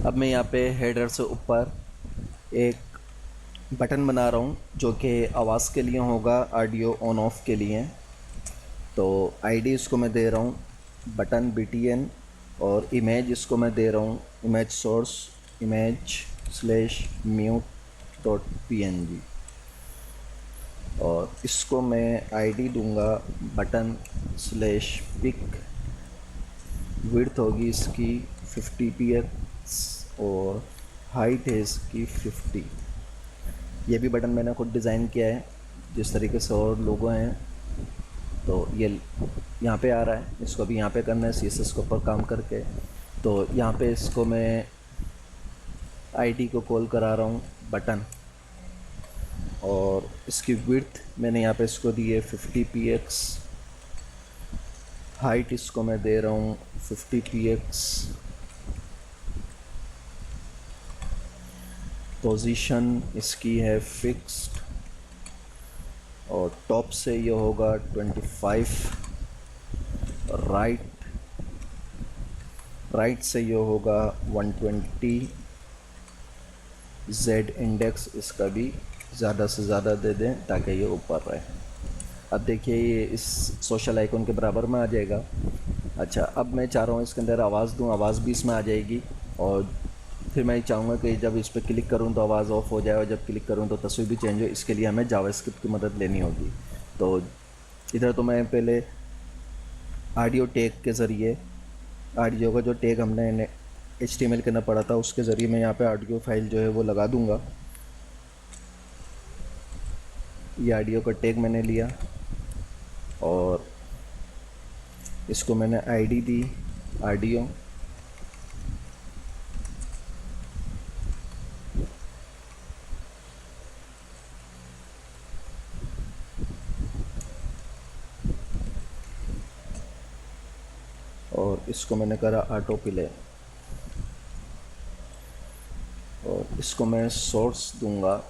अब मैं यहाँ पे हेडर से ऊपर एक बटन बना रहा हूँ जो कि आवाज़ के लिए होगा, ऑडियो ऑन ऑफ के लिए। तो आईडी इसको मैं दे रहा हूँ बटन BTN, और इमेज इसको मैं दे रहा हूँ image source image slash mute dot PNG, और इसको मैं आईडी दूंगा बटन स्लैश पिक। विड्थ होगी इसकी 50 px और हाइट है इसकी 50। ये भी बटन मैंने खुद डिज़ाइन किया है जिस तरीके से और लोगो हैं। तो ये यहाँ पे आ रहा है, इसको भी यहाँ पे करना है CSS के ऊपर काम करके। तो यहाँ पे इसको मैं आईडी को कॉल करा रहा हूँ बटन, और इसकी विड्थ मैंने यहाँ पे इसको दी है 50 px। हाइट इसको मैं दे रहा हूँ 50 px। पोजीशन इसकी है फिक्स्ड, और टॉप से ये होगा 25। राइट से ये होगा 120। Z इंडेक्स इसका भी ज़्यादा से ज़्यादा दे दें ताकि ये ऊपर रहे। अब देखिए ये इस सोशल आइकन के बराबर में आ जाएगा। अच्छा, अब मैं चाह रहा हूँ इसके अंदर आवाज़ दूँ, आवाज़ भी इसमें आ जाएगी। और फिर मैं चाहूँगा कि जब इस पर क्लिक करूँ तो आवाज़ ऑफ हो जाए, और जब क्लिक करूँ तो तस्वीर भी चेंज हो। इसके लिए हमें जावास्क्रिप्ट की मदद लेनी होगी। तो इधर तो मैं पहले ऑडियो टैग के ज़रिए, ऑडियो का जो टैग हमने HTML करना पड़ा था उसके ज़रिए मैं यहाँ पे ऑडियो फाइल जो है वो लगा दूँगा। ये ऑडियो का टैग मैंने लिया और इसको मैंने आईडी दी ऑडियो, और इसको मैंने करा ऑटो प्ले, और इसको मैं सोर्स दूंगा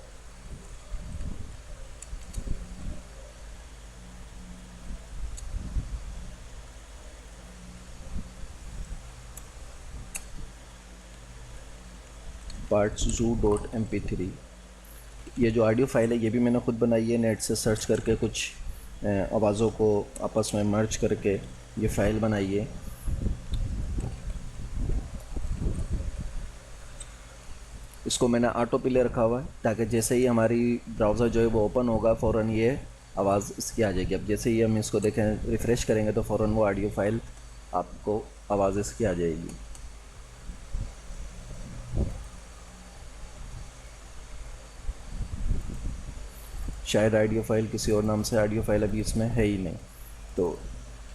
parts.zoo.mp3। ये जो ऑडियो फाइल है ये भी मैंने खुद बनाई है, नेट से सर्च करके कुछ आवाज़ों को आपस में मर्ज करके ये फ़ाइल बनाई है। इसको मैंने ऑटो प्ले रखा हुआ है ताकि जैसे ही हमारी ब्राउज़र जो है वो ओपन होगा फ़ौरन ये आवाज़ इसकी आ जाएगी। अब जैसे ही हम इसको देखें, रिफ़्रेश करेंगे तो फ़ौरन वो ऑडियो फाइल आपको आवाज़ इसकी आ जाएगी। शायद ऑडियो फाइल किसी और नाम से ऑडियो फाइल अभी इसमें है ही नहीं, तो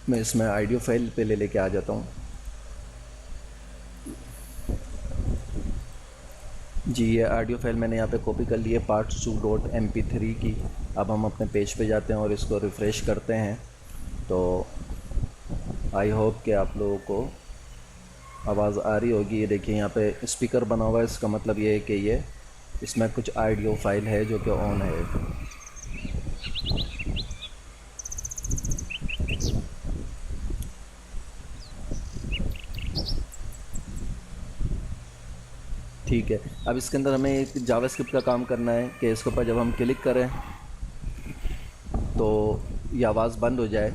मैं इसमें ऑडियो फाइल पे लेके आ जाता हूँ। जी, ये ऑडियो फाइल मैंने यहाँ पे कॉपी कर ली है parts2.mp3 की। अब हम अपने पेज पे जाते हैं और इसको रिफ़्रेश करते हैं। तो आई होप कि आप लोगों को आवाज़ आ रही होगी। ये देखिए यहाँ पे स्पीकर बना हुआ है, इसका मतलब ये है कि ये इसमें कुछ ऑडियो फाइल है जो कि ऑन है। ठीक है, अब इसके अंदर हमें एक जावास्क्रिप्ट का काम करना है कि इसके ऊपर जब हम क्लिक करें तो ये आवाज़ बंद हो जाए।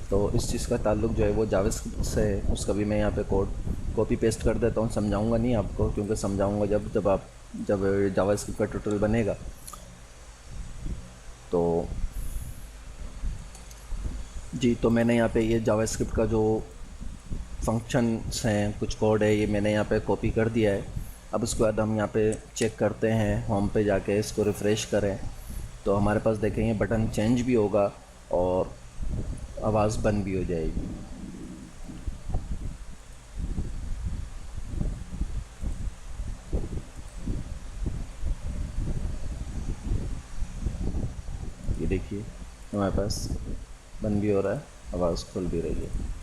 तो इस चीज़ का ताल्लुक जो है वो जावास्क्रिप्ट से है, उसका भी मैं यहाँ पे कोड कॉपी पेस्ट कर देता हूँ। समझाऊंगा नहीं आपको, क्योंकि समझाऊंगा जब जावास्क्रिप्ट का ट्यूटोरियल बनेगा। तो जी, तो मैंने यहाँ पे ये जावास्क्रिप्ट का जो फंक्शंस हैं, कुछ कोड है, ये मैंने यहाँ पे कॉपी कर दिया है। अब उसके बाद हम यहाँ पे चेक करते हैं, होम पे जाके इसको रिफ़्रेश करें तो हमारे पास देखें ये बटन चेंज भी होगा और आवाज़ बंद भी हो जाएगी। ये देखिए हमारे पास बंद भी हो रहा है, आवाज़ खुल भी रही है।